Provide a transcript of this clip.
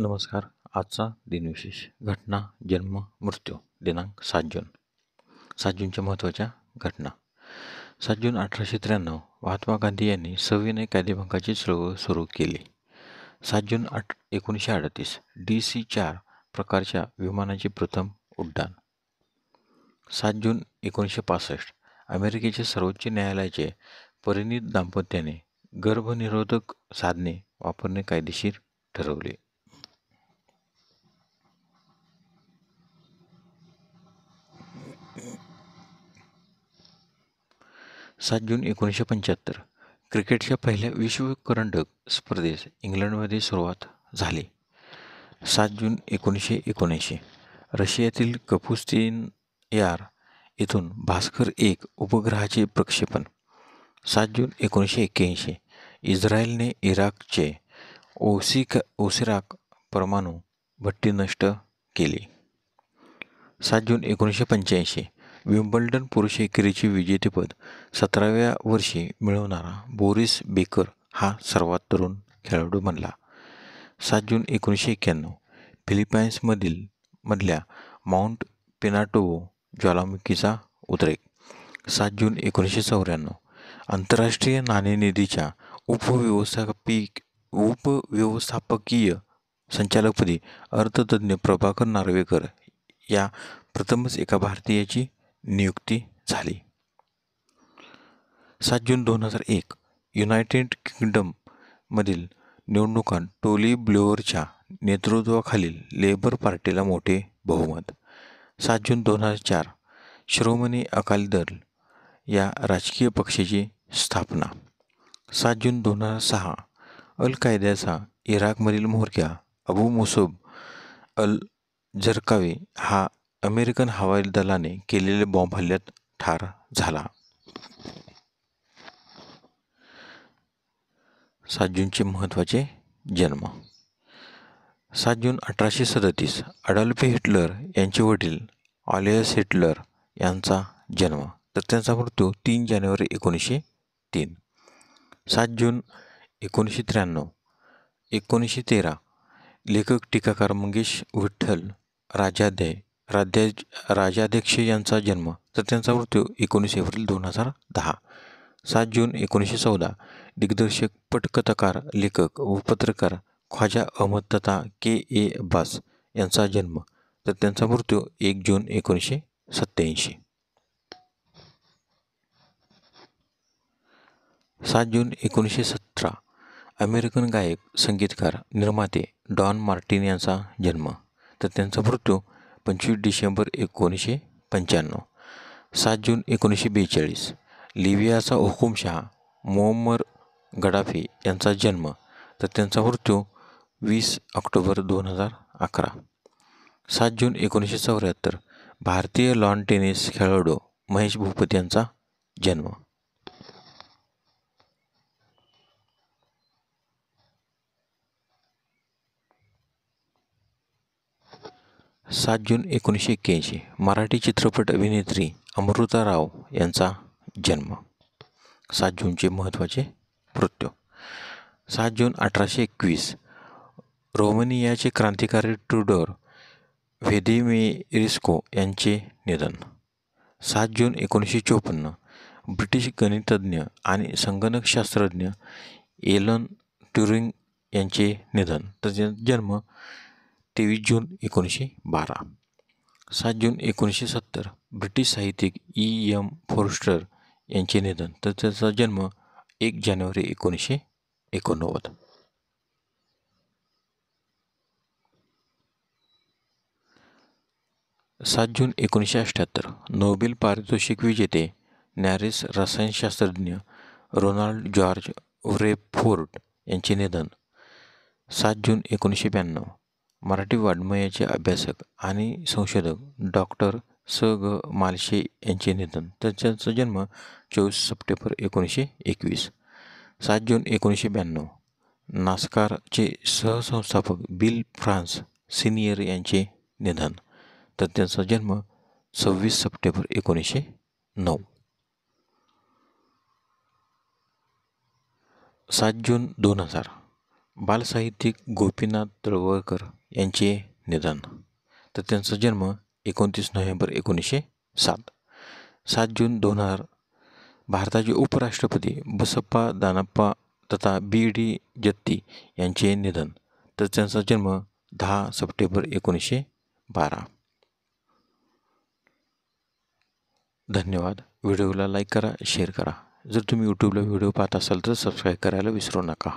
नमस्कार. आजचा दिनविशेष घटना जन्म मृत्यू दिनांक 7 जून. 7 जूनच्या महत्त्वाच्या घटना. 7 जून 1893 महात्मा गांधी यांनी सविनय कायदेभंगाची चळवळ सुरू केली. 7 जून 1938 DC-4 प्रकारच्या विमानाचे प्रथम उड्डाण. 7 जून 1965 अमेरिकेचे सर्वोच्च न्यायालयाचे परिणित दाम्पत्याने गर्भनिरोधक साधने वापरणे कायदेशीर ठरवले. 7 जून 1975 क्रिकेटच्या पहिल्या विश्वकरंडक स्पर्धेस इंग्लंडमध्ये सुरुवात झाली. 7 जून 1979 रशियातील कपुस्तीन यार येथून भास्कर 1 उपग्रहाचे प्रक्षेपण. 7 जून 1981 इस्रायलने इराकचे ओसिराक परमाणु भट्टी नष्ट केली. 7 जून 1985 विम्बल्डन पुरुष एकेरीचे विजेतेपद 17व्या वर्षी मिळवणारा बोरिस बेकर हा सर्वात तरुण खेळाडू बनला. 7 जून 1991 फिलिपाईन्समधल्या माउंट पिनाटोबो ज्वालामुखीचा उद्रेक. 7 जून 1994 आंतरराष्ट्रीय नाणेनिधीच्या उपव्यवस्थापकीय संचालकपदी अर्थतज्ज्ञ प्रभाकर नार्वेकर या प्रथमच एका भारतीयाची नियुक्ती झाली. 7 जून 2001 युनायटेड किंगडममधील निवडणुकांत टोनी ब्लेअरच्या नेतृत्वाखालील लेबर पार्टीला मोठे बहुमत. 7 जून 2004 श्रोमणी अकाली दल या राजकीय पक्षाची स्थापना. 7 जून 2006 अल कायद्याचा इराकमधील म्होरक्या अबू मुसब अल झरकावी हा अमेरिकन हवाई दलाने केलेल्या बॉम्ब हल्ल्यात ठार झाला. 7 जूनचे महत्त्वाचे जन्म. 7 जून 1837 अडॉल्फ हिटलर यांचे वडील ऑलियस हिटलर यांचा जन्म तर त्यांचा मृत्यू 3 जानेवारी 1903. 7 जून 1993 1913 लेखक टीकाकार मंगेश विठ्ठल राजाध्यक्ष यांचा जन्म तर त्यांचा मृत्यू 19 एप्रिल 2010. 7 जून 1914 दिग्दर्शक, पटकथाकार, लेखक व पत्रकार ख्वाजा अहमद तथा K.A. अब्बास यांचा जन्म तर त्यांचा मृत्यू 1 जून 1987. 7 जून 1917 अमेरिकन गायक, संगीतकार, निर्माते डॉन मार्टिन यांचा जन्म तर त्यांचा मृत्यू 25 डिसेंबर 1995. 7 जून 1942 लिबियाचा हुकुमशहा मुअम्मर गडाफी यांचा जन्म तर त्यांचा मृत्यू 20 ऑक्टोबर 2011. 7 जून 1974 भारतीय लॉन टेनिस खेळाडू महेश भूपती यांचा जन्म. 7 जून 1981 मराठी चित्रपट अभिनेत्री अमृता राव यांचा जन्म. 7 जूनचे महत्त्वाचे मृत्यू. 7 जून 1821 रोमेनियाचे क्रांतिकारी ट्यूडर व्हेदिमिरिस्को यांचे निधन. 7 जून 1954 ब्रिटिश गणितज्ञ आणि संगणकशास्त्रज्ञ एलन ट्युरिंग यांचे निधन तर त्यांचा जन्म 23 जून 1912. 7 जून 1970 ब्रिटिश साहित्यिक E.M. फोर्स्टर यांचे निधन तर त्याचा जन्म 1 जानेवारी 1989. 7 जून 1978 नोबेल पारितोषिक विजेते नॅरिस रसायनशास्त्रज्ञ रोनाल्ड जॉर्ज रेफोर्ड यांचे निधन. 7 जून 1992 मराठी वाङ्मयाचे अभ्यासक आणि संशोधक डॉक्टर स. ग. मालशे यांचे निधन तर त्यांचा जन्म 24 सप्टेंबर 1921. 7 जून 1992 नास्कारचे सहसंस्थापक बिल फ्रान्स सिनियर यांचे निधन तर त्यांचा जन्म 26 सप्टेंबर 1909. 7 जून 2000 बालसाहित्यिक गोपीनाथ तळवळकर यांचे निधन. तर त्यांचा जन्म 29 नोव्हेंबर 1907. 7 जून 2000 भारताचे उपराष्ट्रपती बसप्पा दानप्पा तथा B.D. जत्ती यांचे निधन. तर त्यांचा जन्म 10 सप्टेंबर 1912. धन्यवाद. व्हिडिओला लाईक करा, शेअर करा. जर तुम्ही यूट्यूबला व्हिडिओ पाहत असाल तर सबस्क्राईब करायला विसरू नका.